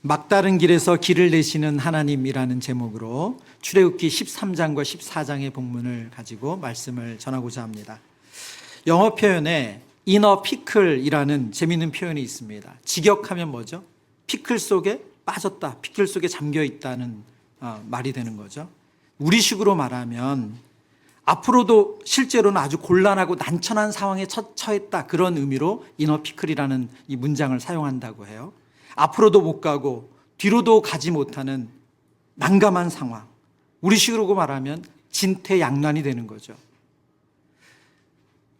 막다른 길에서 길을 내시는 하나님이라는 제목으로 출애굽기 13장과 14장의 본문을 가지고 말씀을 전하고자 합니다. 영어 표현에 inner pickle이라는 재미있는 표현이 있습니다. 직역하면 뭐죠? 피클 속에 빠졌다, 피클 속에 잠겨 있다는 말이 되는 거죠. 우리식으로 말하면 앞으로도 실제로는 아주 곤란하고 난처한 상황에 처했다, 그런 의미로 inner pickle이라는 이 문장을 사용한다고 해요. 앞으로도 못 가고 뒤로도 가지 못하는 난감한 상황, 우리식으로 말하면 진퇴양난이 되는 거죠.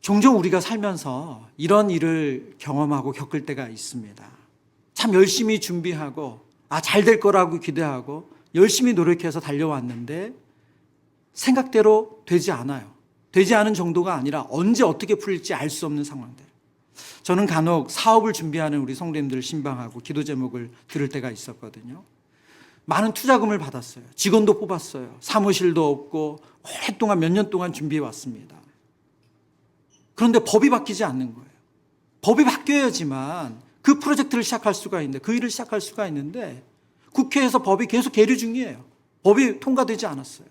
종종 우리가 살면서 이런 일을 경험하고 겪을 때가 있습니다. 참 열심히 준비하고 잘 될 거라고 기대하고 열심히 노력해서 달려왔는데 생각대로 되지 않아요. 되지 않은 정도가 아니라 언제 어떻게 풀릴지 알 수 없는 상황들. 저는 간혹 사업을 준비하는 우리 성도님들 신방하고 기도 제목을 들을 때가 있었거든요. 많은 투자금을 받았어요. 직원도 뽑았어요. 사무실도 없고 오랫동안 몇 년 동안 준비해 왔습니다. 그런데 법이 바뀌지 않는 거예요. 법이 바뀌어야지만 그 프로젝트를 시작할 수가 있는데, 그 일을 시작할 수가 있는데 국회에서 법이 계속 계류 중이에요. 법이 통과되지 않았어요.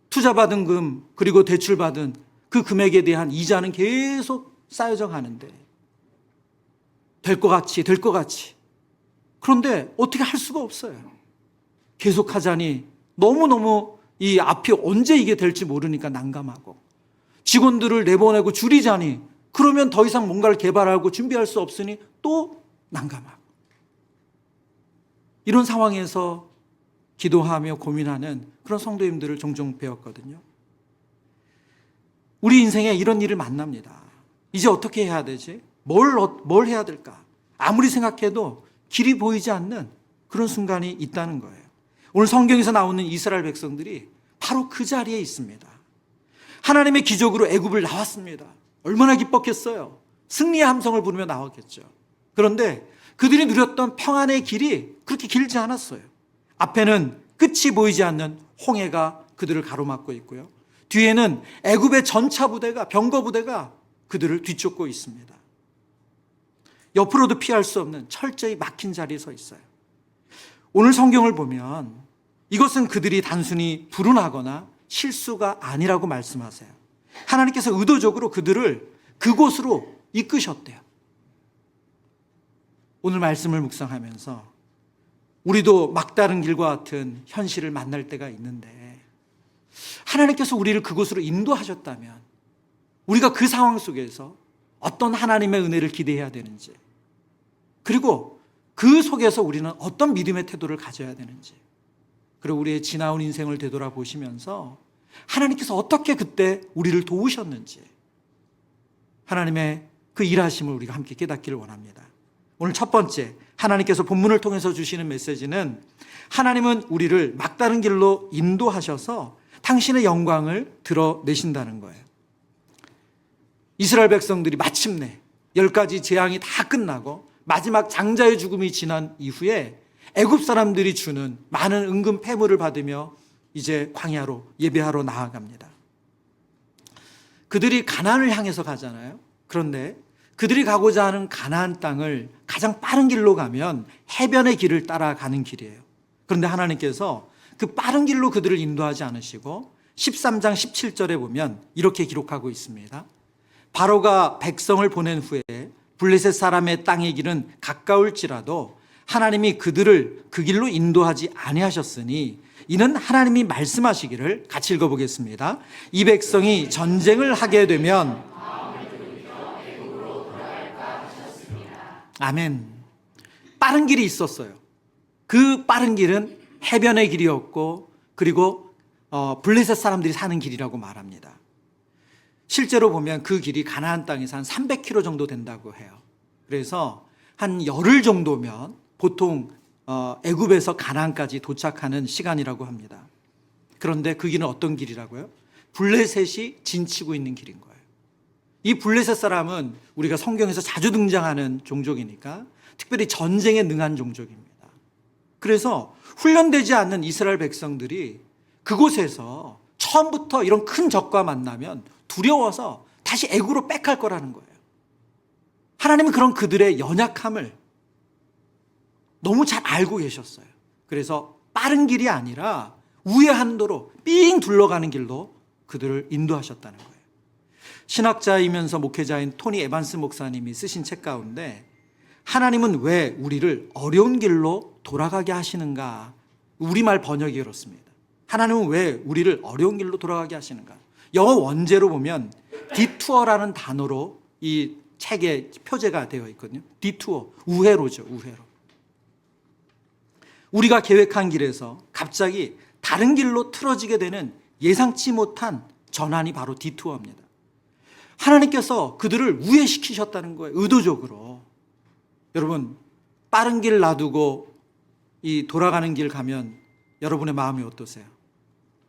투자받은 금 그리고 대출받은 그 금액에 대한 이자는 계속 쌓여져 가는데 될 것 같이 그런데 어떻게 할 수가 없어요. 계속 하자니 너무너무 이 앞이 언제 이게 될지 모르니까 난감하고, 직원들을 내보내고 줄이자니 그러면 더 이상 뭔가를 개발하고 준비할 수 없으니 또 난감하고, 이런 상황에서 기도하며 고민하는 그런 성도님들을 종종 배웠거든요. 우리 인생에 이런 일을 만납니다. 이제 어떻게 해야 되지? 뭘 해야 될까? 아무리 생각해도 길이 보이지 않는 그런 순간이 있다는 거예요. 오늘 성경에서 나오는 이스라엘 백성들이 바로 그 자리에 있습니다. 하나님의 기적으로 애굽을 나왔습니다. 얼마나 기뻤겠어요. 승리의 함성을 부르며 나왔겠죠. 그런데 그들이 누렸던 평안의 길이 그렇게 길지 않았어요. 앞에는 끝이 보이지 않는 홍해가 그들을 가로막고 있고요. 뒤에는 애굽의 전차 부대가, 병거 부대가 그들을 뒤쫓고 있습니다. 옆으로도 피할 수 없는 철저히 막힌 자리에 서 있어요. 오늘 성경을 보면 이것은 그들이 단순히 불운하거나 실수가 아니라고 말씀하세요. 하나님께서 의도적으로 그들을 그곳으로 이끄셨대요. 오늘 말씀을 묵상하면서 우리도 막다른 길과 같은 현실을 만날 때가 있는데, 하나님께서 우리를 그곳으로 인도하셨다면 우리가 그 상황 속에서 어떤 하나님의 은혜를 기대해야 되는지, 그리고 그 속에서 우리는 어떤 믿음의 태도를 가져야 되는지, 그리고 우리의 지나온 인생을 되돌아보시면서 하나님께서 어떻게 그때 우리를 도우셨는지, 하나님의 그 일하심을 우리가 함께 깨닫기를 원합니다. 오늘 첫 번째, 하나님께서 본문을 통해서 주시는 메시지는 하나님은 우리를 막다른 길로 인도하셔서 당신의 영광을 드러내신다는 거예요. 이스라엘 백성들이 마침내 10가지 재앙이 다 끝나고 마지막 장자의 죽음이 지난 이후에 애굽 사람들이 주는 많은 은금 패물을 받으며 이제 광야로 예배하러 나아갑니다. 그들이 가나안을 향해서 가잖아요. 그런데 그들이 가고자 하는 가나안 땅을 가장 빠른 길로 가면 해변의 길을 따라가는 길이에요. 그런데 하나님께서 그 빠른 길로 그들을 인도하지 않으시고 13장 17절에 보면 이렇게 기록하고 있습니다. 바로가 백성을 보낸 후에 블레셋 사람의 땅의 길은 가까울지라도 하나님이 그들을 그 길로 인도하지 아니하셨으니 이는 하나님이 말씀하시기를, 같이 읽어보겠습니다. 이 백성이 전쟁을 하게 되면 아멘. 빠른 길이 있었어요. 그 빠른 길은 해변의 길이었고, 그리고 블레셋 사람들이 사는 길이라고 말합니다. 실제로 보면 그 길이 가나안 땅에서 한 300km 정도 된다고 해요. 그래서 한 열흘 정도면 보통 애굽에서 가나안까지 도착하는 시간이라고 합니다. 그런데 그 길은 어떤 길이라고요? 블레셋이 진치고 있는 길인 거예요. 이 블레셋 사람은 우리가 성경에서 자주 등장하는 종족이니까 특별히 전쟁에 능한 종족입니다. 그래서 훈련되지 않는 이스라엘 백성들이 그곳에서 처음부터 이런 큰 적과 만나면 두려워서 다시 애굽으로 백할 거라는 거예요. 하나님은 그런 그들의 연약함을 너무 잘 알고 계셨어요. 그래서 빠른 길이 아니라 우회한 도로 삥 둘러가는 길로 그들을 인도하셨다는 거예요. 신학자이면서 목회자인 토니 에반스 목사님이 쓰신 책 가운데 하나님은 왜 우리를 어려운 길로 돌아가게 하시는가? 우리말 번역이 그렇습니다. 하나님은 왜 우리를 어려운 길로 돌아가게 하시는가? 영어 원제로 보면 디투어라는 단어로 이 책에 표제가 되어 있거든요. 디투어, 우회로죠. 우회로. 우리가 계획한 길에서 갑자기 다른 길로 틀어지게 되는 예상치 못한 전환이 바로 디투어입니다. 하나님께서 그들을 우회시키셨다는 거예요. 의도적으로. 여러분, 빠른 길 놔두고 이 돌아가는 길 가면 여러분의 마음이 어떠세요?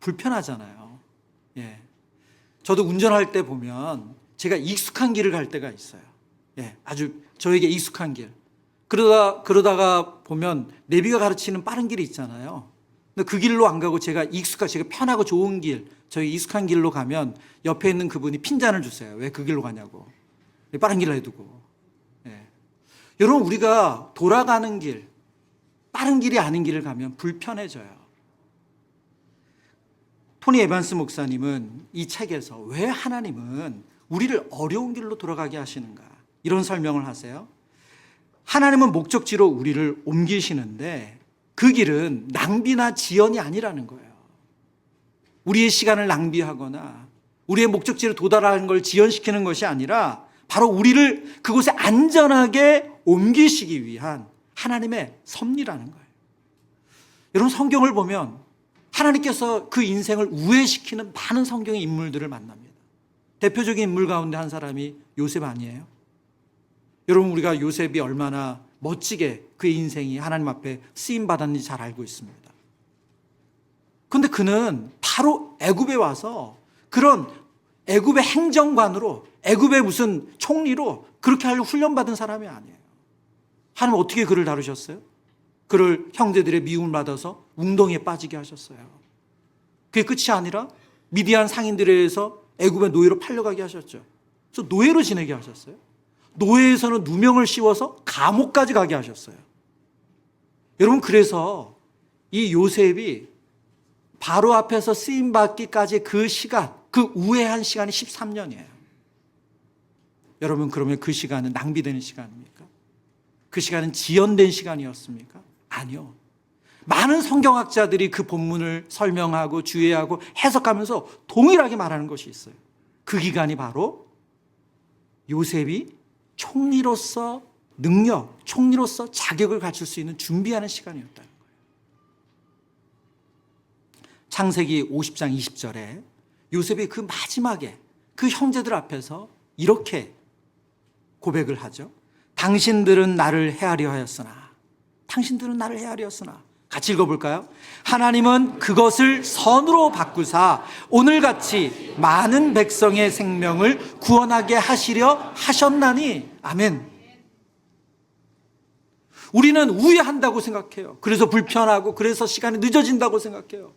불편하잖아요. 예. 저도 운전할 때 보면 제가 익숙한 길을 갈 때가 있어요. 예. 아주 저에게 익숙한 길. 그러다가 보면 내비가 가르치는 빠른 길이 있잖아요. 근데 그 길로 안 가고 제가 편하고 좋은 길, 저희 익숙한 길로 가면 옆에 있는 그분이 핀잔을 주세요. 왜 그 길로 가냐고. 빠른 길로 해두고. 예. 여러분, 우리가 돌아가는 길, 빠른 길이 아닌 길을 가면 불편해져요. 토니 에반스 목사님은 이 책에서 왜 하나님은 우리를 어려운 길로 돌아가게 하시는가, 이런 설명을 하세요. 하나님은 목적지로 우리를 옮기시는데 그 길은 낭비나 지연이 아니라는 거예요. 우리의 시간을 낭비하거나 우리의 목적지로 도달하는 걸 지연시키는 것이 아니라 바로 우리를 그곳에 안전하게 옮기시기 위한 하나님의 섭리라는 거예요. 여러분, 성경을 보면 하나님께서 그 인생을 우회시키는 많은 성경의 인물들을 만납니다. 대표적인 인물 가운데 한 사람이 요셉 아니에요? 여러분, 우리가 요셉이 얼마나 멋지게 그의 인생이 하나님 앞에 쓰임받았는지 잘 알고 있습니다. 그런데 그는 바로 애굽에 와서 그런 애굽의 행정관으로, 애굽의 무슨 총리로 그렇게 하려고 훈련받은 사람이 아니에요. 하나님 어떻게 그를 다루셨어요? 그를 형제들의 미움을 받아서 웅덩이에 빠지게 하셨어요. 그게 끝이 아니라 미디안 상인들에 의해서 애굽의 노예로 팔려가게 하셨죠. 그래서 노예로 지내게 하셨어요. 노예에서는 누명을 씌워서 감옥까지 가게 하셨어요. 여러분, 그래서 이 요셉이 바로 앞에서 쓰임받기까지 그 시간, 그 우회한 시간이 13년이에요. 여러분, 그러면 그 시간은 낭비되는 시간입니까? 그 시간은 지연된 시간이었습니까? 아니요. 많은 성경학자들이 그 본문을 설명하고 주의하고 해석하면서 동일하게 말하는 것이 있어요. 그 기간이 바로 요셉이 총리로서 능력, 총리로서 자격을 갖출 수 있는 준비하는 시간이었다는 거예요. 창세기 50장 20절에 요셉이 그 마지막에 그 형제들 앞에서 이렇게 고백을 하죠. 당신들은 나를 헤아려 하였으나, 당신들은 나를 헤아려 하였으나. 같이 읽어볼까요? 하나님은 그것을 선으로 바꾸사 오늘같이 많은 백성의 생명을 구원하게 하시려 하셨나니. 아멘. 우리는 우회한다고 생각해요. 그래서 불편하고 그래서 시간이 늦어진다고 생각해요.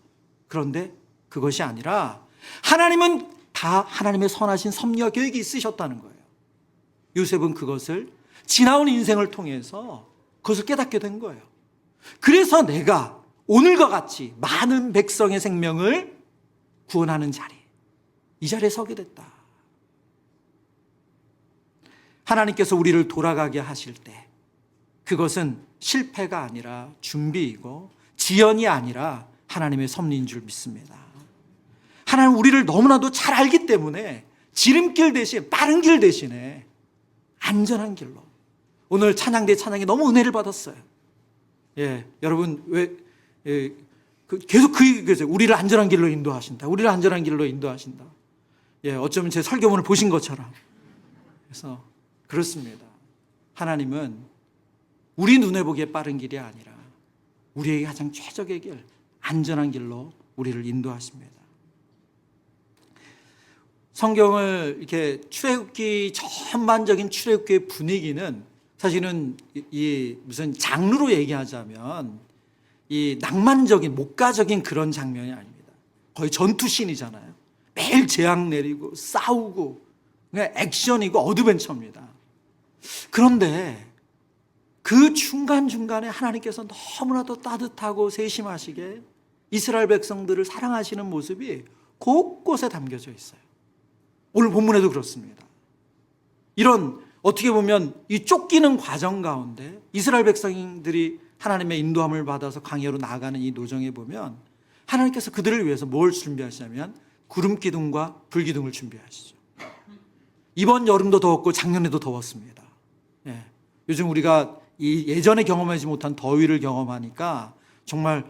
그런데 그것이 아니라 하나님은 다 하나님의 선하신 섭리와 계획이 있으셨다는 거예요. 요셉은 그것을 지나온 인생을 통해서 그것을 깨닫게 된 거예요. 그래서 내가 오늘과 같이 많은 백성의 생명을 구원하는 자리, 이 자리에 서게 됐다. 하나님께서 우리를 돌아가게 하실 때 그것은 실패가 아니라 준비이고 지연이 아니라 하나님의 섭리인 줄 믿습니다. 하나님 우리를 너무나도 잘 알기 때문에 지름길 대신, 빠른 길 대신에 안전한 길로. 오늘 찬양대 찬양에 너무 은혜를 받았어요. 예, 여러분 계속 그 얘기겠어요. 우리를 안전한 길로 인도하신다. 우리를 안전한 길로 인도하신다. 예, 어쩌면 제 설교문을 보신 것처럼. 그래서 그렇습니다. 하나님은 우리 눈에 보기에 빠른 길이 아니라 우리에게 가장 최적의 길, 안전한 길로 우리를 인도하십니다. 성경을 이렇게 출애굽기, 전반적인 출애굽기의 분위기는 사실은 이 무슨 장르로 얘기하자면 이 낭만적인, 목가적인 그런 장면이 아닙니다. 거의 전투씬이잖아요. 매일 재앙 내리고 싸우고 그냥 액션이고 어드벤처입니다. 그런데 그 중간중간에 하나님께서 너무나도 따뜻하고 세심하시게 이스라엘 백성들을 사랑하시는 모습이 곳곳에 담겨져 있어요. 오늘 본문에도 그렇습니다. 이런 어떻게 보면 이 쫓기는 과정 가운데 이스라엘 백성들이 하나님의 인도함을 받아서 광야로 나아가는 이 노정에 보면 하나님께서 그들을 위해서 뭘 준비하시냐면 구름 기둥과 불 기둥을 준비하시죠. 이번 여름도 더웠고 작년에도 더웠습니다. 예. 요즘 우리가 이 예전에 경험하지 못한 더위를 경험하니까 정말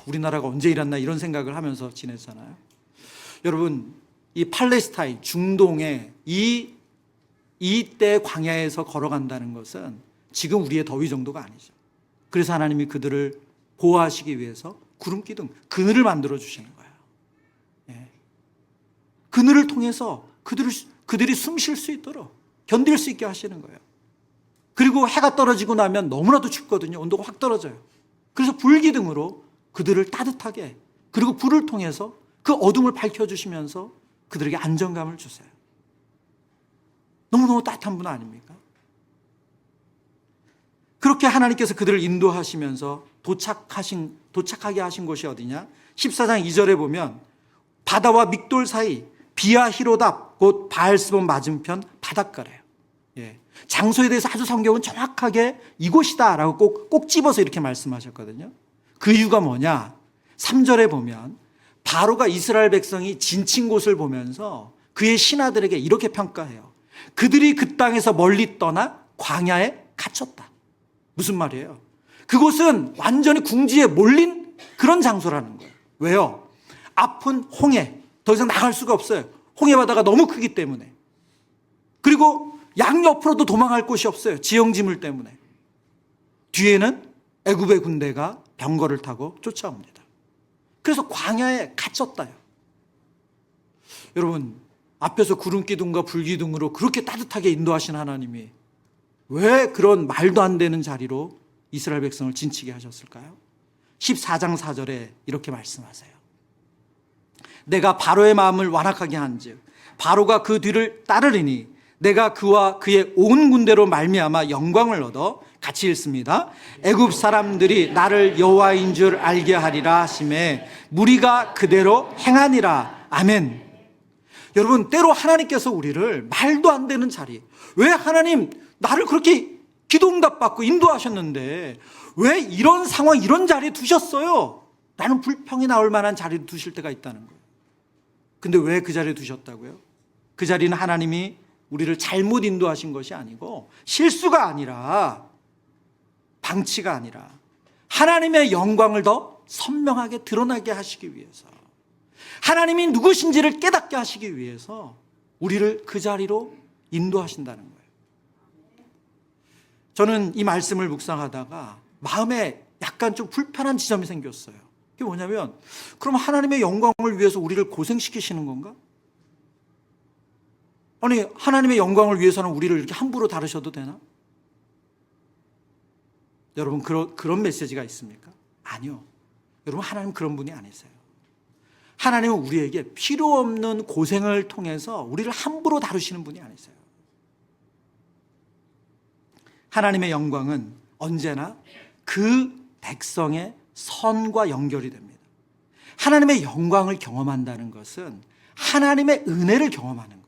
우리나라가 언제 이랬나 이런 생각을 하면서 지냈잖아요. 여러분, 이 팔레스타인 중동에 이때 광야에서 걸어간다는 것은 지금 우리의 더위 정도가 아니죠. 그래서 하나님이 그들을 보호하시기 위해서 구름 기둥, 그늘을 만들어 주시는 거예요. 예. 그늘을 통해서 그들이 숨 쉴 수 있도록 견딜 수 있게 하시는 거예요. 그리고 해가 떨어지고 나면 너무나도 춥거든요. 온도가 확 떨어져요. 그래서 불기둥으로 그들을 따뜻하게, 그리고 불을 통해서 그 어둠을 밝혀주시면서 그들에게 안정감을 주세요. 너무너무 따뜻한 분 아닙니까? 그렇게 하나님께서 그들을 인도하시면서 도착하게 하신 곳이 어디냐? 14장 2절에 보면 바다와 믹돌 사이 비아 히로답 곧 바알스본 맞은편 바닷가래요. 예. 장소에 대해서 아주 성경은 정확하게 이곳이다라고 꼭 집어서 이렇게 말씀하셨거든요. 그 이유가 뭐냐? 3절에 보면 바로가 이스라엘 백성이 지친 곳을 보면서 그의 신하들에게 이렇게 평가해요. 그들이 그 땅에서 멀리 떠나 광야에 갇혔다. 무슨 말이에요? 그곳은 완전히 궁지에 몰린 그런 장소라는 거예요. 왜요? 앞은 홍해, 더 이상 나갈 수가 없어요. 홍해 바다가 너무 크기 때문에. 그리고 양옆으로도 도망갈 곳이 없어요. 지형지물 때문에. 뒤에는 애굽의 군대가 병거를 타고 쫓아옵니다. 그래서 광야에 갇혔다요. 여러분, 앞에서 구름 기둥과 불 기둥으로 그렇게 따뜻하게 인도하신 하나님이 왜 그런 말도 안 되는 자리로 이스라엘 백성을 진치게 하셨을까요? 14장 4절에 이렇게 말씀하세요. 내가 바로의 마음을 완악하게 한즉 바로가 그 뒤를 따르리니 내가 그와 그의 온 군대로 말미암아 영광을 얻어, 같이 읽습니다. 애굽 사람들이 나를 여호와인 줄 알게 하리라 하시매 무리가 그대로 행하니라. 아멘. 여러분, 때로 하나님께서 우리를 말도 안 되는 자리, 왜 하나님 나를 그렇게 기도응답 받고 인도하셨는데 왜 이런 상황, 이런 자리에 두셨어요? 라는 불평이 나올 만한 자리에 두실 때가 있다는 거예요. 근데 왜 그 자리에 두셨다고요? 그 자리는 하나님이 우리를 잘못 인도하신 것이 아니고 실수가 아니라 방치가 아니라 하나님의 영광을 더 선명하게 드러나게 하시기 위해서, 하나님이 누구신지를 깨닫게 하시기 위해서 우리를 그 자리로 인도하신다는 거예요. 저는 이 말씀을 묵상하다가 마음에 약간 좀 불편한 지점이 생겼어요. 그게 뭐냐면, 그럼 하나님의 영광을 위해서 우리를 고생시키시는 건가? 아니, 하나님의 영광을 위해서는 우리를 이렇게 함부로 다루셔도 되나? 여러분, 그런 메시지가 있습니까? 아니요. 여러분, 하나님 그런 분이 아니세요. 하나님은 우리에게 필요 없는 고생을 통해서 우리를 함부로 다루시는 분이 아니세요. 하나님의 영광은 언제나 그 백성의 선과 연결이 됩니다. 하나님의 영광을 경험한다는 것은 하나님의 은혜를 경험하는 거예요.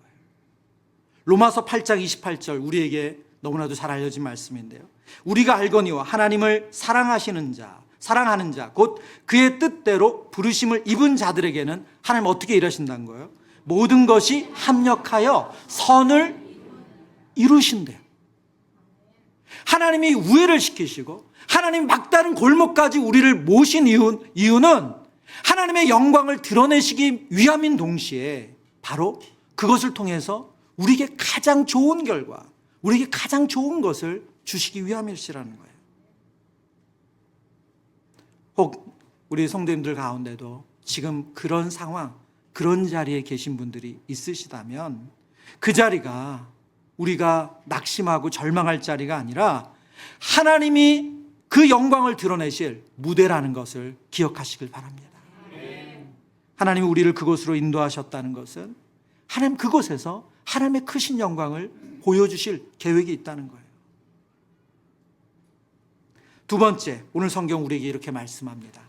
로마서 8장 28절, 우리에게 너무나도 잘 알려진 말씀인데요. 우리가 알거니와 하나님을 사랑하는 자, 곧 그의 뜻대로 부르심을 입은 자들에게는 하나님 어떻게 일하신다는 거예요? 모든 것이 합력하여 선을 이루신대요. 하나님이 우회를 시키시고 하나님 막다른 골목까지 우리를 모신 이유는 하나님의 영광을 드러내시기 위함인 동시에 바로 그것을 통해서 우리에게 가장 좋은 결과, 우리에게 가장 좋은 것을 주시기 위함일시라는 거예요. 혹 우리 성도님들 가운데도 지금 그런 상황, 그런 자리에 계신 분들이 있으시다면 그 자리가 우리가 낙심하고 절망할 자리가 아니라 하나님이 그 영광을 드러내실 무대라는 것을 기억하시길 바랍니다. 하나님이 우리를 그곳으로 인도하셨다는 것은 하나님 그곳에서 하나님의 크신 영광을 보여주실 계획이 있다는 거예요. 두 번째, 오늘 성경 우리에게 이렇게 말씀합니다.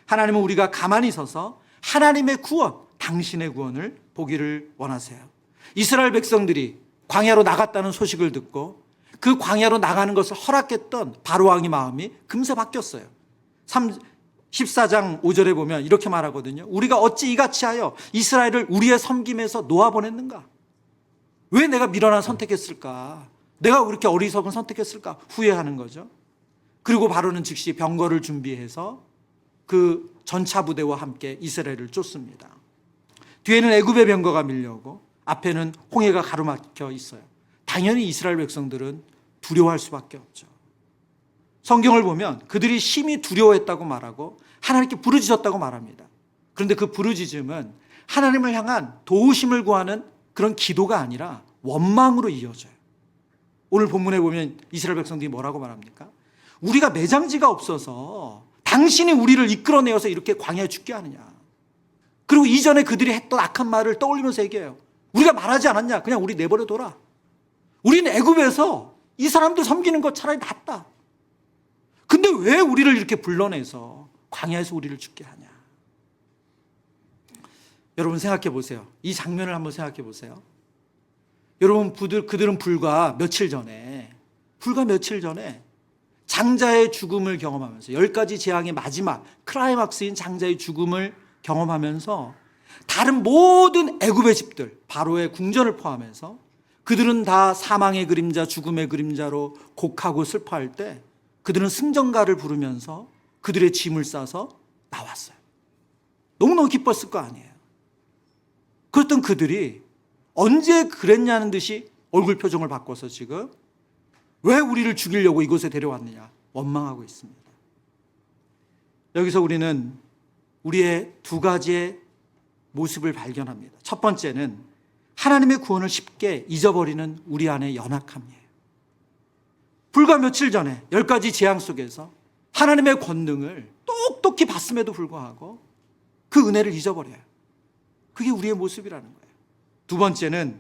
하나님은 우리가 가만히 서서 하나님의 구원, 당신의 구원을 보기를 원하세요. 이스라엘 백성들이 광야로 나갔다는 소식을 듣고 그 광야로 나가는 것을 허락했던 바로왕의 마음이 금세 바뀌었어요. 14장 5절에 보면 이렇게 말하거든요. 우리가 어찌 이같이 하여 이스라엘을 우리의 섬김에서 놓아보냈는가? 왜 내가 미련한 선택했을까? 내가 왜 이렇게 어리석은 선택했을까? 후회하는 거죠. 그리고 바로는 즉시 병거를 준비해서 그 전차 부대와 함께 이스라엘을 쫓습니다. 뒤에는 애굽의 병거가 밀려오고 앞에는 홍해가 가로막혀 있어요. 당연히 이스라엘 백성들은 두려워할 수밖에 없죠. 성경을 보면 그들이 심히 두려워했다고 말하고 하나님께 부르짖었다고 말합니다. 그런데 그 부르짖음은 하나님을 향한 도우심을 구하는 그런 기도가 아니라 원망으로 이어져요. 오늘 본문에 보면 이스라엘 백성들이 뭐라고 말합니까? 우리가 매장지가 없어서 당신이 우리를 이끌어내어서 이렇게 광야에 죽게 하느냐. 그리고 이전에 그들이 했던 악한 말을 떠올리면서 얘기해요. 우리가 말하지 않았냐? 그냥 우리 내버려둬라. 우리는 애굽에서 이 사람들 섬기는 것 차라리 낫다. 근데 왜 우리를 이렇게 불러내서 광야에서 우리를 죽게 하냐? 여러분 생각해 보세요. 이 장면을 한번 생각해 보세요. 여러분 그들은 불과 며칠 전에 장자의 죽음을 경험하면서 10가지 재앙의 마지막 클라이막스인 장자의 죽음을 경험하면서 다른 모든 애굽의 집들, 바로의 궁전을 포함해서 그들은 다 사망의 그림자, 죽음의 그림자로 곡하고 슬퍼할 때 그들은 승전가를 부르면서 그들의 짐을 싸서 나왔어요. 너무너무 기뻤을 거 아니에요. 그랬던 그들이 언제 그랬냐는 듯이 얼굴 표정을 바꿔서 지금 왜 우리를 죽이려고 이곳에 데려왔느냐 원망하고 있습니다. 여기서 우리는 우리의 두 가지의 모습을 발견합니다. 첫 번째는 하나님의 구원을 쉽게 잊어버리는 우리 안의 연약함이에요. 불과 며칠 전에 10가지 재앙 속에서 하나님의 권능을 똑똑히 봤음에도 불구하고 그 은혜를 잊어버려요. 그게 우리의 모습이라는 거예요. 두 번째는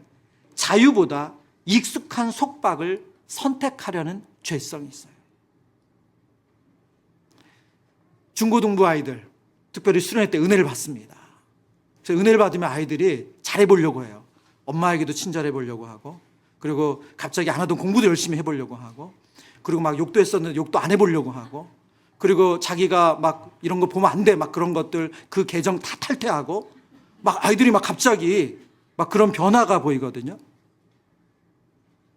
자유보다 익숙한 속박을 선택하려는 죄성이 있어요. 중고등부 아이들, 특별히 수련회 때 은혜를 받습니다. 그래서 은혜를 받으면 아이들이 잘해보려고 해요. 엄마에게도 친절해 보려고 하고, 그리고 갑자기 안 하던 공부도 열심히 해보려고 하고, 그리고 막 욕도 했었는데 욕도 안 해보려고 하고, 그리고 자기가 막 이런 거 보면 안 돼, 막 그런 것들 그 계정 다 탈퇴하고, 막 아이들이 막 갑자기 막 그런 변화가 보이거든요.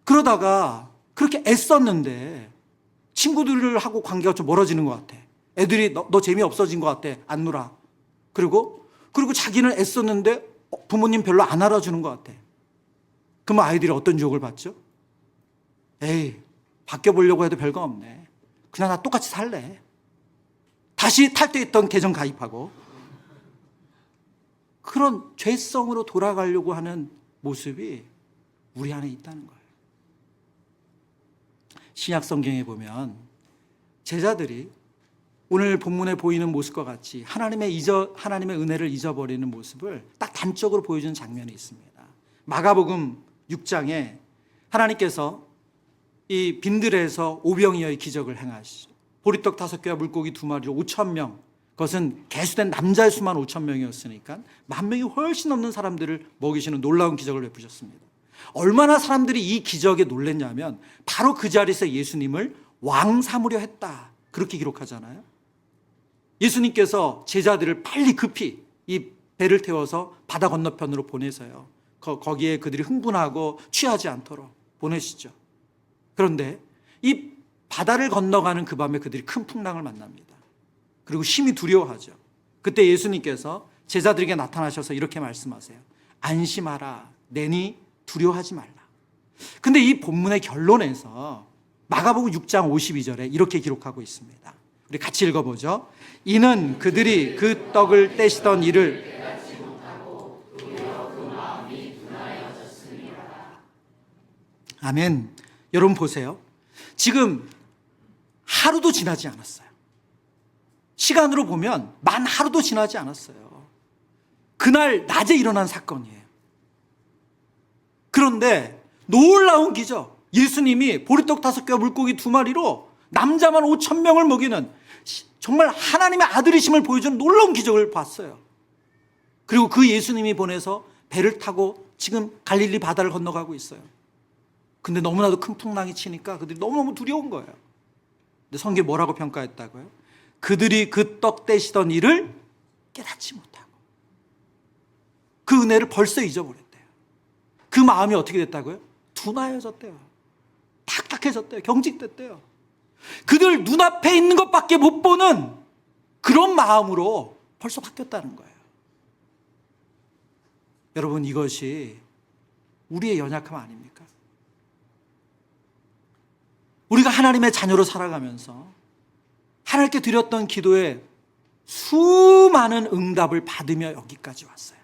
그러다가 그렇게 애썼는데 친구들하고 관계가 좀 멀어지는 것 같아. 애들이 너 재미없어진 것 같아. 안 놀아. 그리고 자기는 애썼는데 부모님 별로 안 알아주는 것 같아. 그러면 아이들이 어떤 유혹을 받죠? 에이, 바뀌어보려고 해도 별거 없네. 그냥 나 똑같이 살래. 다시 탈퇴했던 계정 가입하고. 그런 죄성으로 돌아가려고 하는 모습이 우리 안에 있다는 거예요. 신약 성경에 보면 제자들이 오늘 본문에 보이는 모습과 같이 하나님의 은혜를 잊어버리는 모습을 딱 단적으로 보여주는 장면이 있습니다. 마가복음 6장에 하나님께서 이 빈들에서 오병이어의 기적을 행하시죠. 보리떡 5개와 물고기 2마리로 5,000명, 그것은 개수된 남자의 수만 5,000명이었으니까 10,000명이 훨씬 넘는 사람들을 먹이시는 놀라운 기적을 베푸셨습니다. 얼마나 사람들이 이 기적에 놀랐냐면 바로 그 자리에서 예수님을 왕 삼으려 했다, 그렇게 기록하잖아요. 예수님께서 제자들을 빨리 급히 이 배를 태워서 바다 건너편으로 보내서요, 거기에 그들이 흥분하고 취하지 않도록 보내시죠. 그런데 이 바다를 건너가는 그 밤에 그들이 큰 풍랑을 만납니다. 그리고 심히 두려워하죠. 그때 예수님께서 제자들에게 나타나셔서 이렇게 말씀하세요. 안심하라, 내니 두려워하지 말라. 근데 이 본문의 결론에서 마가복음 6장 52절에 이렇게 기록하고 있습니다. 우리 같이 읽어보죠. 이는 그들이 그 떡을 떼시던 일을 아멘. 여러분 보세요. 지금 하루도 지나지 않았어요. 시간으로 보면 만 하루도 지나지 않았어요. 그날 낮에 일어난 사건이에요. 그런데 놀라운 기적, 예수님이 보리떡 5개와 물고기 2마리로 남자만 5천 명을 먹이는 정말 하나님의 아들이심을 보여주는 놀라운 기적을 봤어요. 그리고 그 예수님이 보내서 배를 타고 지금 갈릴리 바다를 건너가고 있어요. 근데 너무나도 큰 풍랑이 치니까 그들이 너무너무 두려운 거예요. 근데 성경이 뭐라고 평가했다고요? 그들이 그 떡 떼시던 일을 깨닫지 못하고 그 은혜를 벌써 잊어버렸대요. 그 마음이 어떻게 됐다고요? 둔하여졌대요. 탁탁해졌대요. 경직됐대요. 그들 눈앞에 있는 것밖에 못 보는 그런 마음으로 벌써 바뀌었다는 거예요. 여러분, 이것이 우리의 연약함 아닙니까? 우리가 하나님의 자녀로 살아가면서 하나님께 드렸던 기도에 수많은 응답을 받으며 여기까지 왔어요.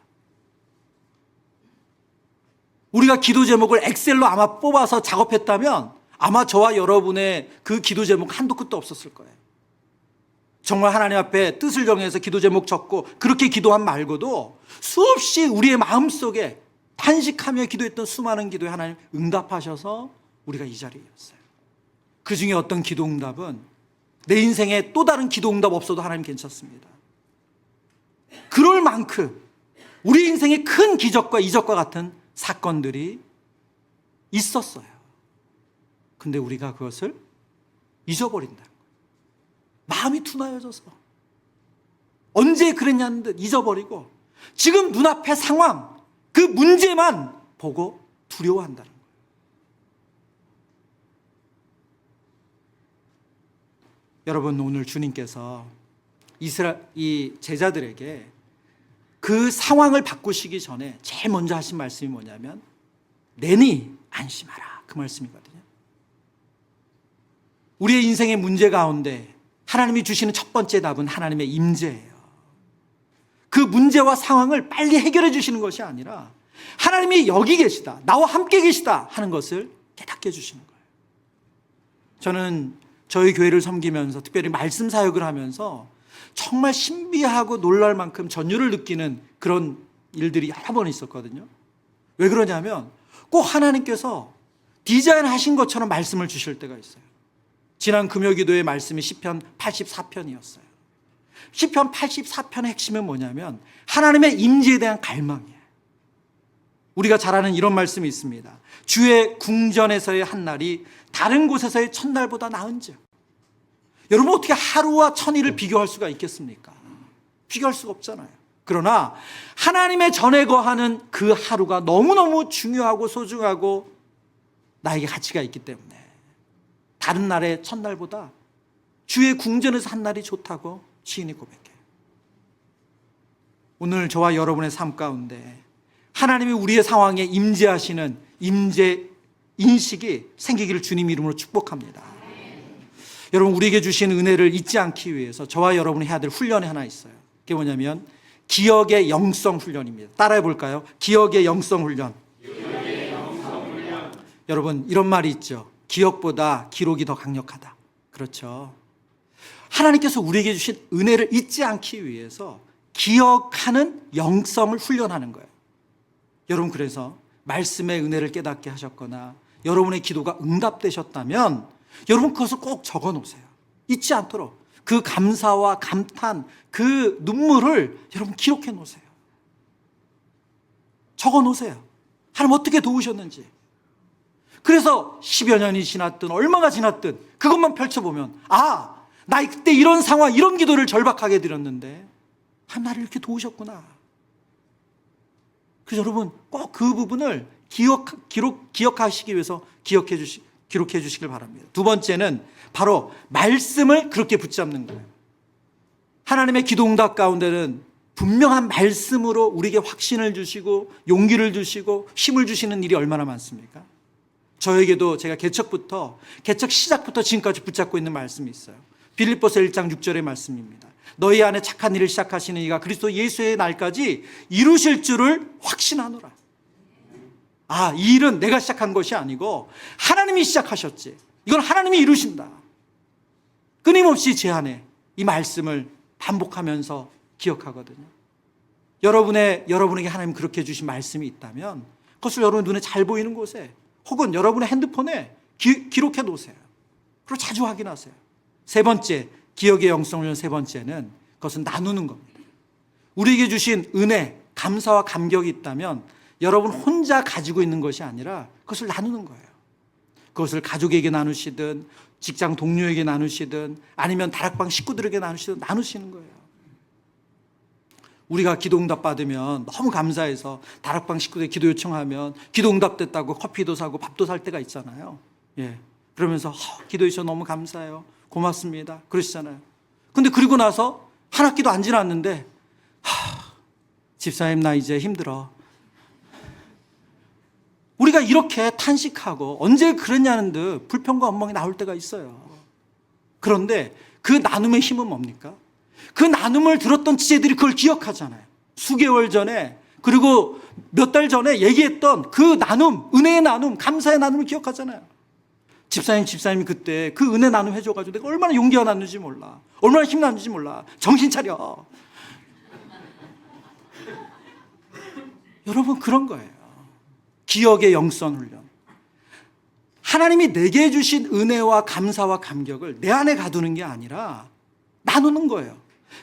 우리가 기도 제목을 엑셀로 아마 뽑아서 작업했다면 아마 저와 여러분의 그 기도 제목 한도 끝도 없었을 거예요. 정말 하나님 앞에 뜻을 정해서 기도 제목 적고 그렇게 기도한 말고도 수없이 우리의 마음속에 탄식하며 기도했던 수많은 기도에 하나님 응답하셔서 우리가 이 자리에 있었어요. 그 중에 어떤 기도 응답은 내 인생에 또 다른 기도 응답 없어도 하나님 괜찮습니다. 그럴 만큼 우리 인생에 큰 기적과 이적과 같은 사건들이 있었어요. 근데 우리가 그것을 잊어버린다는 거예요. 마음이 둔하여져서 언제 그랬냐는 듯 잊어버리고 지금 눈앞의 상황, 그 문제만 보고 두려워한다는 거예요. 여러분, 오늘 주님께서 이 제자들에게 그 상황을 바꾸시기 전에 제일 먼저 하신 말씀이 뭐냐면 내니 안심하라, 그 말씀이거든요. 우리의 인생의 문제 가운데 하나님이 주시는 첫 번째 답은 하나님의 임재예요. 그 문제와 상황을 빨리 해결해 주시는 것이 아니라 하나님이 여기 계시다, 나와 함께 계시다 하는 것을 깨닫게 해주시는 거예요. 저는 저희 교회를 섬기면서 특별히 말씀 사역을 하면서 정말 신비하고 놀랄 만큼 전율을 느끼는 그런 일들이 여러 번 있었거든요. 왜 그러냐면 꼭 하나님께서 디자인하신 것처럼 말씀을 주실 때가 있어요. 지난 금요기도의 말씀이 시편 84편이었어요. 시편 84편의 핵심은 뭐냐면 하나님의 임재에 대한 갈망이에요. 우리가 잘 아는 이런 말씀이 있습니다. 주의 궁전에서의 한날이 다른 곳에서의 첫날보다 나은즉. 여러분, 어떻게 하루와 천일을 비교할 수가 있겠습니까? 비교할 수가 없잖아요. 그러나 하나님의 전에 거하는 그 하루가 너무너무 중요하고 소중하고 나에게 가치가 있기 때문에 다른 날의 첫날보다 주의 궁전에서 한 날이 좋다고 시인이 고백해요. 오늘 저와 여러분의 삶 가운데 하나님이 우리의 상황에 임재하시는 임재 인식이 생기기를 주님 이름으로 축복합니다. 여러분, 우리에게 주신 은혜를 잊지 않기 위해서 저와 여러분이 해야 될 훈련이 하나 있어요. 그게 뭐냐면 기억의 영성 훈련입니다. 따라해 볼까요? 기억의 영성 훈련. 여러분, 이런 말이 있죠. 기억보다 기록이 더 강력하다. 그렇죠. 하나님께서 우리에게 주신 은혜를 잊지 않기 위해서 기억하는 영성을 훈련하는 거예요. 여러분, 그래서 말씀의 은혜를 깨닫게 하셨거나 여러분의 기도가 응답되셨다면 여러분 그것을 꼭 적어 놓으세요. 잊지 않도록 그 감사와 감탄, 그 눈물을 여러분 기록해 놓으세요. 적어 놓으세요. 하나님 어떻게 도우셨는지. 그래서 10여 년이 지났든 얼마가 지났든 그것만 펼쳐보면 나 그때 이런 상황, 이런 기도를 절박하게 드렸는데 하나님 나를 이렇게 도우셨구나. 그래서 여러분 꼭 그 부분을 기억하시기 위해서 기록해 주시길 바랍니다. 두 번째는 바로 말씀을 그렇게 붙잡는 거예요. 하나님의 기도 응답 가운데는 분명한 말씀으로 우리에게 확신을 주시고 용기를 주시고 힘을 주시는 일이 얼마나 많습니까? 저에게도 제가 개척 시작부터 지금까지 붙잡고 있는 말씀이 있어요. 빌립보서 1장 6절의 말씀입니다. 너희 안에 착한 일을 시작하시는 이가 그리스도 예수의 날까지 이루실 줄을 확신하노라. 이 일은 내가 시작한 것이 아니고 하나님이 시작하셨지. 이건 하나님이 이루신다. 끊임없이 제 안에 이 말씀을 반복하면서 기억하거든요. 여러분에게 하나님 그렇게 주신 말씀이 있다면 그것을 여러분 눈에 잘 보이는 곳에 혹은 여러분의 핸드폰에 기록해 놓으세요. 그리고 자주 확인하세요. 세 번째, 기억의 영성을 세 번째는 그것은 나누는 겁니다. 우리에게 주신 은혜, 감사와 감격이 있다면 여러분 혼자 가지고 있는 것이 아니라 그것을 나누는 거예요. 그것을 가족에게 나누시든 직장 동료에게 나누시든 아니면 다락방 식구들에게 나누시든 나누시는 거예요. 우리가 기도응답 받으면 너무 감사해서 다락방 식구들 기도 요청하면 기도응답 됐다고 커피도 사고 밥도 살 때가 있잖아요. 예. 그러면서 기도해 주셔서 너무 감사해요. 고맙습니다. 그러시잖아요. 근데 그리고 나서 한 학기도 안 지났는데 집사님 나 이제 힘들어. 우리가 이렇게 탄식하고 언제 그랬냐는 듯 불평과 원망이 나올 때가 있어요. 그런데 그 나눔의 힘은 뭡니까? 그 나눔을 들었던 지체들이 그걸 기억하잖아요. 수개월 전에 그리고 몇 달 전에 얘기했던 그 나눔, 은혜의 나눔, 감사의 나눔을 기억하잖아요. 집사님이 그때 그 은혜 나눔 해줘가지고 내가 얼마나 용기가 났는지 몰라. 얼마나 힘이 났는지 몰라. 정신 차려. 여러분 그런 거예요. 기억의 영성 훈련. 하나님이 내게 주신 은혜와 감사와 감격을 내 안에 가두는 게 아니라 나누는 거예요.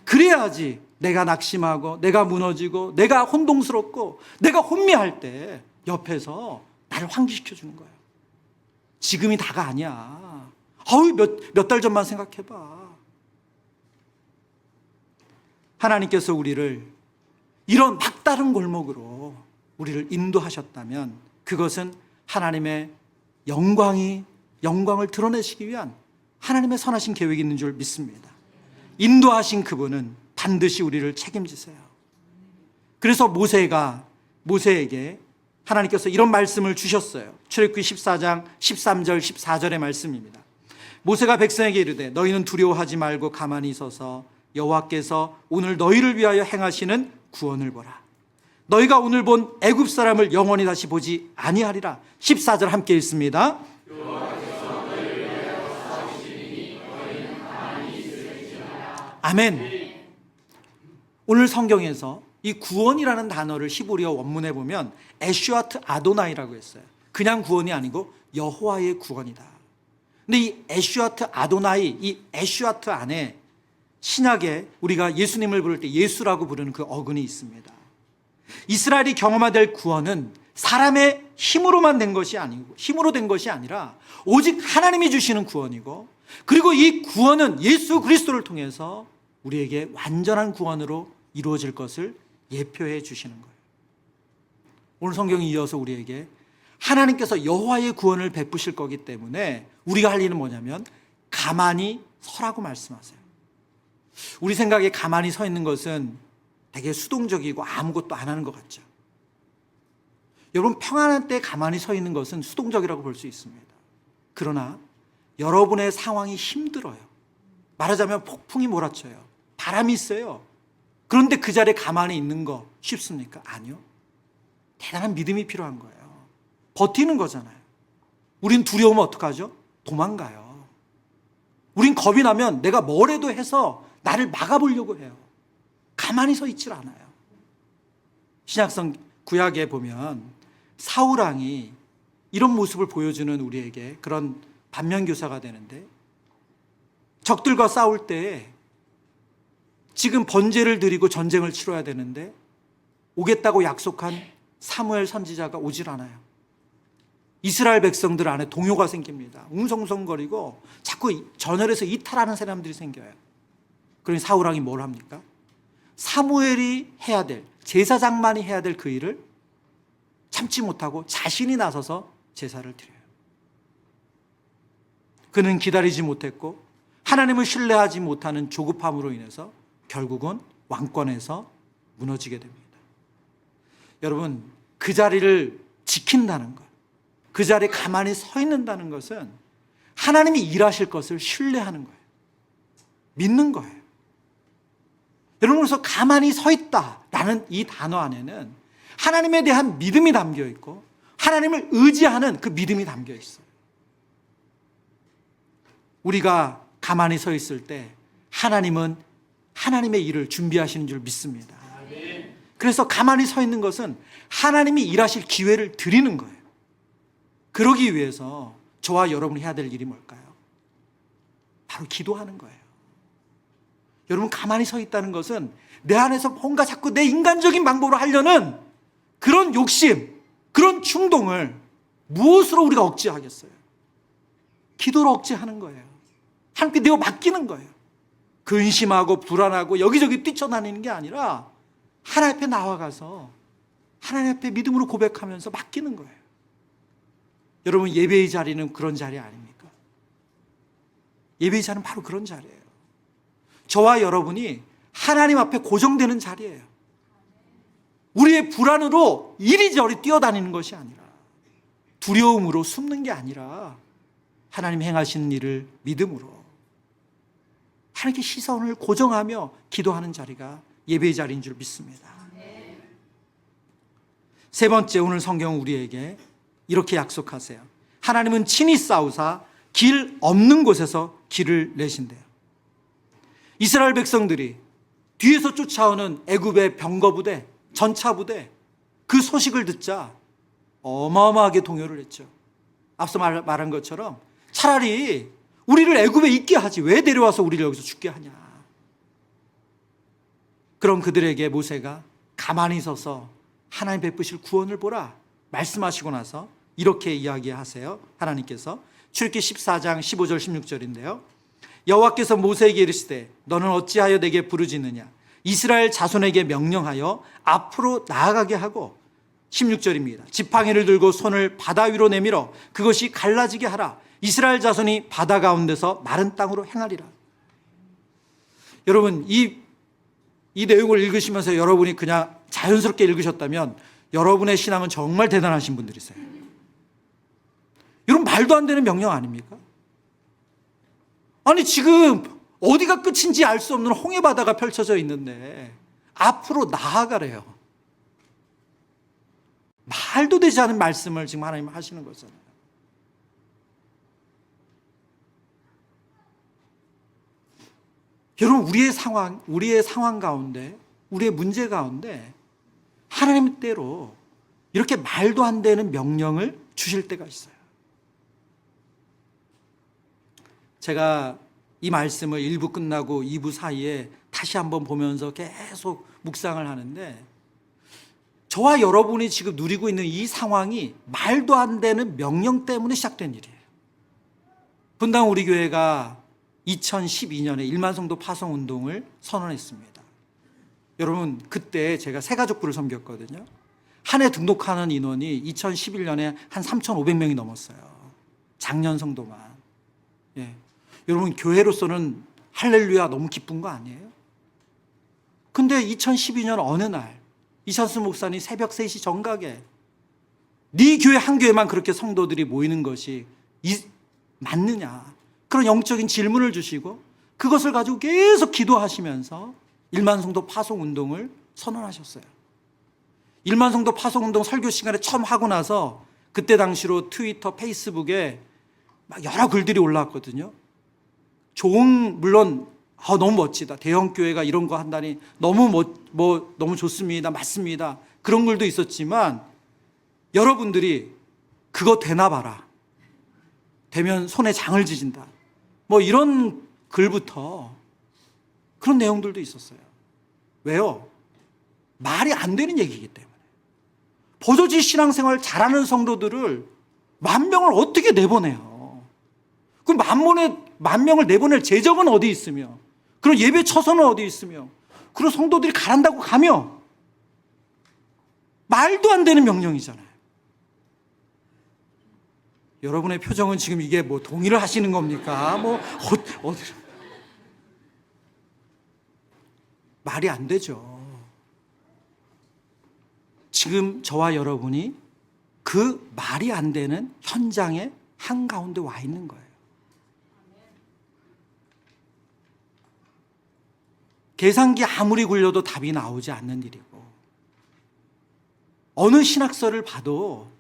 그래야지 내가 낙심하고 내가 무너지고 내가 혼동스럽고 내가 혼미할 때 옆에서 나를 환기시켜 주는 거예요. 지금이 다가 아니야. 몇 달 전만 생각해봐. 하나님께서 우리를 이런 막다른 골목으로 우리를 인도하셨다면 그것은 하나님의 영광을 드러내시기 위한 하나님의 선하신 계획이 있는 줄 믿습니다. 인도하신 그분은 반드시 우리를 책임지세요. 그래서 모세에게 하나님께서 이런 말씀을 주셨어요. 출애굽기 14장 13절 14절의 말씀입니다. 모세가 백성에게 이르되 너희는 두려워하지 말고 가만히 있어서 여호와께서 오늘 너희를 위하여 행하시는 구원을 보라. 너희가 오늘 본 애굽 사람을 영원히 다시 보지 아니하리라. 14절 함께 읽습니다. 아멘. 오늘 성경에서 이 구원이라는 단어를 히브리어 원문에 보면 에슈아트 아도나이라고 했어요. 그냥 구원이 아니고 여호와의 구원이다. 근데 이 에슈아트 아도나이, 이 에슈아트 안에 신약에 우리가 예수님을 부를 때 예수라고 부르는 그 어근이 있습니다. 이스라엘이 경험하게 될 구원은 사람의 힘으로만 된 것이 아니고 힘으로 된 것이 아니라 오직 하나님이 주시는 구원이고 그리고 이 구원은 예수 그리스도를 통해서 우리에게 완전한 구원으로 이루어질 것을 예표해 주시는 거예요. 오늘 성경이 이어서 우리에게 하나님께서 여호와의 구원을 베푸실 거기 때문에 우리가 할 일은 뭐냐면 가만히 서라고 말씀하세요. 우리 생각에 가만히 서 있는 것은 되게 수동적이고 아무것도 안 하는 것 같죠. 여러분 평안할 때 가만히 서 있는 것은 수동적이라고 볼 수 있습니다. 그러나 여러분의 상황이 힘들어요. 말하자면 폭풍이 몰아쳐요. 바람이 있어요. 그런데 그 자리에 가만히 있는 거 쉽습니까? 아니요. 대단한 믿음이 필요한 거예요. 버티는 거잖아요. 우린 두려우면 어떡하죠? 도망가요. 우린 겁이 나면 내가 뭐라도 해서 나를 막아보려고 해요. 가만히 서 있질 않아요. 신약성 구약에 보면 사울왕이 이런 모습을 보여주는 우리에게 그런 반면교사가 되는데 적들과 싸울 때 지금 번제를 드리고 전쟁을 치러야 되는데 오겠다고 약속한 사무엘 선지자가 오질 않아요. 이스라엘 백성들 안에 동요가 생깁니다. 웅성웅성거리고 자꾸 전열에서 이탈하는 사람들이 생겨요. 그러니 사울왕이 뭘 합니까? 사무엘이 해야 될, 제사장만이 해야 될 그 일을 참지 못하고 자신이 나서서 제사를 드려요. 그는 기다리지 못했고 하나님을 신뢰하지 못하는 조급함으로 인해서 결국은 왕권에서 무너지게 됩니다. 여러분, 그 자리를 지킨다는 것, 그 자리에 가만히 서 있는다는 것은 하나님이 일하실 것을 신뢰하는 거예요. 믿는 거예요. 여러분, 그래서 가만히 서 있다라는 이 단어 안에는 하나님에 대한 믿음이 담겨 있고 하나님을 의지하는 그 믿음이 담겨 있어요. 우리가 가만히 서 있을 때 하나님은 하나님의 일을 준비하시는 줄 믿습니다. 그래서 가만히 서 있는 것은 하나님이 일하실 기회를 드리는 거예요. 그러기 위해서 저와 여러분이 해야 될 일이 뭘까요? 바로 기도하는 거예요. 여러분, 가만히 서 있다는 것은 내 안에서 뭔가 자꾸 내 인간적인 방법으로 하려는 그런 욕심, 그런 충동을 무엇으로 우리가 억제하겠어요? 기도로 억제하는 거예요. 하나님께 내어 맡기는 거예요. 근심하고 불안하고 여기저기 뛰쳐다니는 게 아니라 하나님 앞에 나와가서 하나님 앞에 믿음으로 고백하면서 맡기는 거예요. 여러분, 예배의 자리는 그런 자리 아닙니까? 예배의 자리는 바로 그런 자리예요. 저와 여러분이 하나님 앞에 고정되는 자리예요. 우리의 불안으로 이리저리 뛰어다니는 것이 아니라, 두려움으로 숨는 게 아니라 하나님 행하시는 일을 믿음으로 하나님께 시선을 고정하며 기도하는 자리가 예배의 자리인 줄 믿습니다. 세 번째, 오늘 성경은 우리에게 이렇게 약속하세요. 하나님은 친히 싸우사 길 없는 곳에서 길을 내신대요. 이스라엘 백성들이 뒤에서 쫓아오는 애굽의 병거부대, 전차부대, 그 소식을 듣자 어마어마하게 동요를 했죠. 앞서 말한 것처럼 차라리 우리를 애굽에 있게 하지 왜 데려와서 우리를 여기서 죽게 하냐. 그럼 그들에게 모세가 가만히 서서 하나님 베푸실 구원을 보라 말씀하시고 나서 이렇게 이야기하세요. 하나님께서 출애굽기 14장 15절 16절인데요. 여호와께서 모세에게 이르시되 너는 어찌하여 내게 부르짖느냐. 이스라엘 자손에게 명령하여 앞으로 나아가게 하고, 16절입니다. 지팡이를 들고 손을 바다 위로 내밀어 그것이 갈라지게 하라. 이스라엘 자손이 바다 가운데서 마른 땅으로 행하리라. 여러분, 이 내용을 읽으시면서 여러분이 그냥 자연스럽게 읽으셨다면 여러분의 신앙은 정말 대단하신 분들이세요. 여러분, 말도 안 되는 명령 아닙니까? 아니, 지금 어디가 끝인지 알 수 없는 홍해바다가 펼쳐져 있는데 앞으로 나아가래요. 말도 되지 않은 말씀을 지금 하나님 하시는 거잖아요. 여러분, 우리의 상황 가운데, 우리의 문제 가운데 하나님 때로 이렇게 말도 안 되는 명령을 주실 때가 있어요. 제가 이 말씀을 1부 끝나고 2부 사이에 다시 한번 보면서 계속 묵상을 하는데, 저와 여러분이 지금 누리고 있는 이 상황이 말도 안 되는 명령 때문에 시작된 일이에요. 분당 우리 교회가 2012년에 1만 성도 파송 운동을 선언했습니다. 여러분, 그때 제가 새가족부를 섬겼거든요. 한 해 등록하는 인원이 2011년에 한 3,500명이 넘었어요. 작년 성도만. 예. 여러분, 교회로서는 할렐루야 너무 기쁜 거 아니에요? 근데 2012년 어느 날 이찬수 목사님 새벽 3시 정각에 네 교회 한 교회만 그렇게 성도들이 모이는 것이 맞느냐, 그런 영적인 질문을 주시고 그것을 가지고 계속 기도하시면서 1만 성도 파송 운동을 선언하셨어요. 1만 성도 파송 운동 설교 시간에 처음 하고 나서 그때 당시로 트위터, 페이스북에 막 여러 글들이 올라왔거든요. 물론 너무 멋지다. 대형 교회가 이런 거 한다니 너무 좋습니다. 맞습니다. 그런 글도 있었지만 여러분들이 그거 되나 봐라. 되면 손에 장을 지진다. 이런 글부터 그런 내용들도 있었어요. 왜요? 말이 안 되는 얘기이기 때문에. 버젓이 신앙생활 잘하는 성도들을 10,000명을 어떻게 내보내요? 그럼 10,000명을 내보낼 재정은 어디 있으며, 그런 예배 처소는 어디 있으며, 그런 성도들이 가란다고 가며, 말도 안 되는 명령이잖아요. 여러분의 표정은 지금 이게 동의를 하시는 겁니까? 말이 안 되죠. 지금 저와 여러분이 그 말이 안 되는 현장의 한가운데 와 있는 거예요. 계산기 아무리 굴려도 답이 나오지 않는 일이고, 어느 신학서를 봐도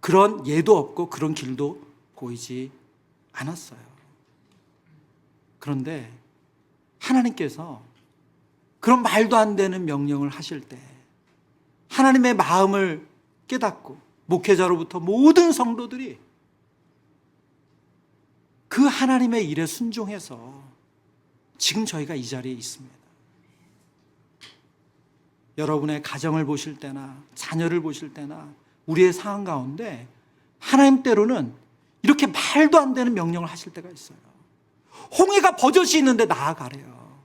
그런 예도 없고 그런 길도 보이지 않았어요. 그런데 하나님께서 그런 말도 안 되는 명령을 하실 때 하나님의 마음을 깨닫고 목회자로부터 모든 성도들이 그 하나님의 일에 순종해서 지금 저희가 이 자리에 있습니다. 여러분의 가정을 보실 때나 자녀를 보실 때나 우리의 상황 가운데 하나님 때로는 이렇게 말도 안 되는 명령을 하실 때가 있어요. 홍해가 버젓이 있는데 나아가래요.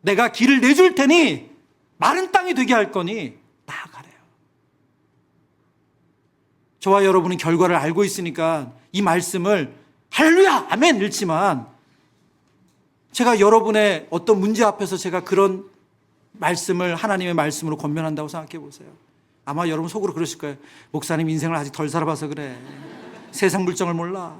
내가 길을 내줄 테니 마른 땅이 되게 할 거니 나아가래요. 저와 여러분은 결과를 알고 있으니까 이 말씀을 할렐루야 아멘 읽지만, 제가 여러분의 어떤 문제 앞에서 제가 그런 말씀을 하나님의 말씀으로 권면한다고 생각해 보세요. 아마 여러분 속으로 그러실 거예요. 목사님 인생을 아직 덜 살아봐서 그래. 세상 물정을 몰라.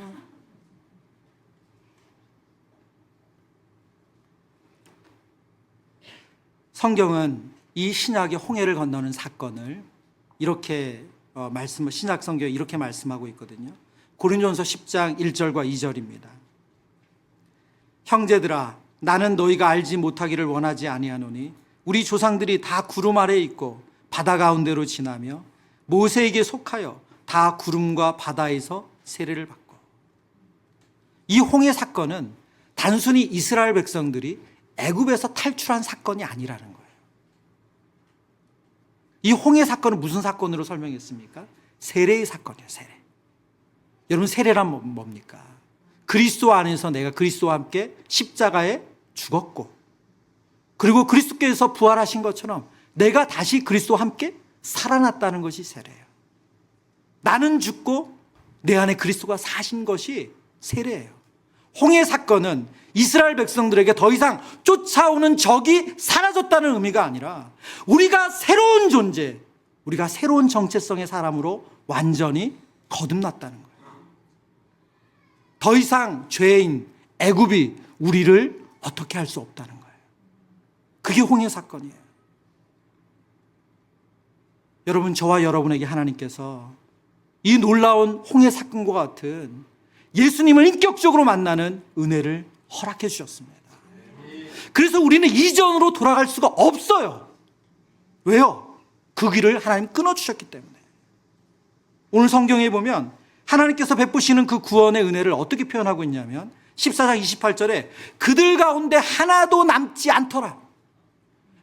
성경은 이 신약의 홍해를 건너는 사건을 이렇게 신약 성경에 이렇게 말씀하고 있거든요. 고린도전서 10장 1절과 2절입니다. 형제들아, 나는 너희가 알지 못하기를 원하지 아니하노니 우리 조상들이 다 구름 아래에 있고 바다 가운데로 지나며 모세에게 속하여 다 구름과 바다에서 세례를 받고. 이 홍해 사건은 단순히 이스라엘 백성들이 애굽에서 탈출한 사건이 아니라는 거예요. 이 홍해 사건은 무슨 사건으로 설명했습니까? 세례의 사건이에요. 세례. 여러분, 세례란 뭡니까? 그리스도 안에서 내가 그리스도와 함께 십자가에 죽었고, 그리고 그리스도께서 부활하신 것처럼 내가 다시 그리스도와 함께 살아났다는 것이 세례예요. 나는 죽고 내 안에 그리스도가 사신 것이 세례예요. 홍해 사건은 이스라엘 백성들에게 더 이상 쫓아오는 적이 사라졌다는 의미가 아니라 우리가 새로운 존재, 우리가 새로운 정체성의 사람으로 완전히 거듭났다는 거예요. 더 이상 죄인 애굽이 우리를 어떻게 할 수 없다는 거예요. 그게 홍해 사건이에요. 여러분, 저와 여러분에게 하나님께서 이 놀라운 홍해 사건과 같은 예수님을 인격적으로 만나는 은혜를 허락해 주셨습니다. 그래서 우리는 이전으로 돌아갈 수가 없어요. 왜요? 그 길을 하나님 끊어주셨기 때문에. 오늘 성경에 보면 하나님께서 베푸시는 그 구원의 은혜를 어떻게 표현하고 있냐면 14장 28절에 그들 가운데 하나도 남지 않더라.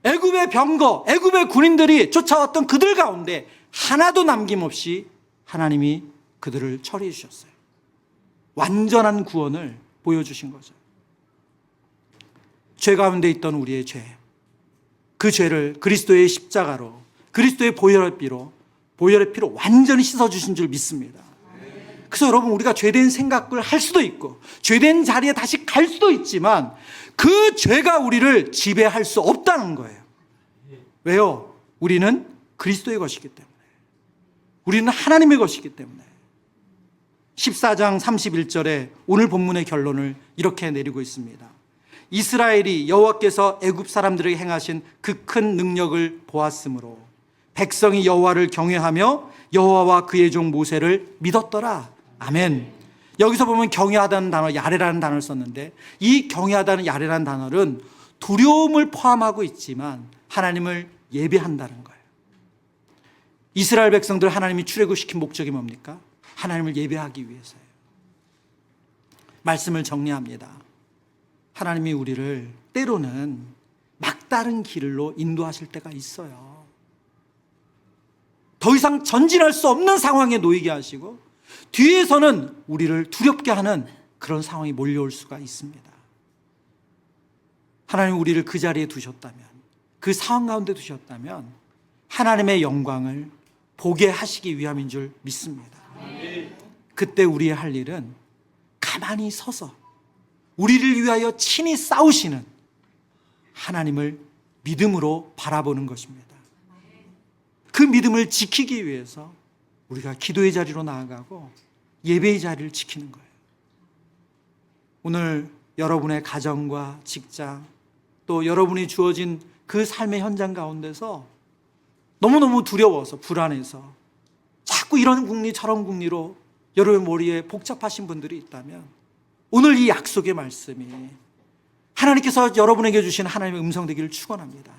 애굽의 병거, 애굽의 군인들이 쫓아왔던 그들 가운데 하나도 남김없이 하나님이 그들을 처리해 주셨어요. 완전한 구원을 보여주신 거죠. 죄 가운데 있던 우리의 죄, 그 죄를 그리스도의 십자가로, 그리스도의 보혈의 피로 완전히 씻어주신 줄 믿습니다. 그래서 여러분, 우리가 죄된 생각을 할 수도 있고 죄된 자리에 다시 갈 수도 있지만 그 죄가 우리를 지배할 수 없다는 거예요. 왜요? 우리는 그리스도의 것이기 때문에, 우리는 하나님의 것이기 때문에. 14장 31절에 오늘 본문의 결론을 이렇게 내리고 있습니다. 이스라엘이 여호와께서 애굽 사람들에게 행하신 그 큰 능력을 보았으므로 백성이 여호와를 경외하며 여호와와 그의 종 모세를 믿었더라. 아멘. 여기서 보면 경외하다는 단어, 야레라는 단어를 썼는데 이 경외하다는 야레라는 단어는 두려움을 포함하고 있지만 하나님을 예배한다는 거예요. 이스라엘 백성들 하나님이 출애굽시킨 목적이 뭡니까? 하나님을 예배하기 위해서예요. 말씀을 정리합니다. 하나님이 우리를 때로는 막다른 길로 인도하실 때가 있어요. 더 이상 전진할 수 없는 상황에 놓이게 하시고 뒤에서는 우리를 두렵게 하는 그런 상황이 몰려올 수가 있습니다. 하나님 우리를 그 자리에 두셨다면, 그 상황 가운데 두셨다면 하나님의 영광을 보게 하시기 위함인 줄 믿습니다. 그때 우리의 할 일은 가만히 서서 우리를 위하여 친히 싸우시는 하나님을 믿음으로 바라보는 것입니다. 그 믿음을 지키기 위해서 우리가 기도의 자리로 나아가고 예배의 자리를 지키는 거예요. 오늘 여러분의 가정과 직장, 또 여러분이 주어진 그 삶의 현장 가운데서 너무너무 두려워서, 불안해서 자꾸 이런 궁리 저런 궁리로 여러분 머리에 복잡하신 분들이 있다면 오늘 이 약속의 말씀이 하나님께서 여러분에게 주신 하나님의 음성 되기를 축원합니다.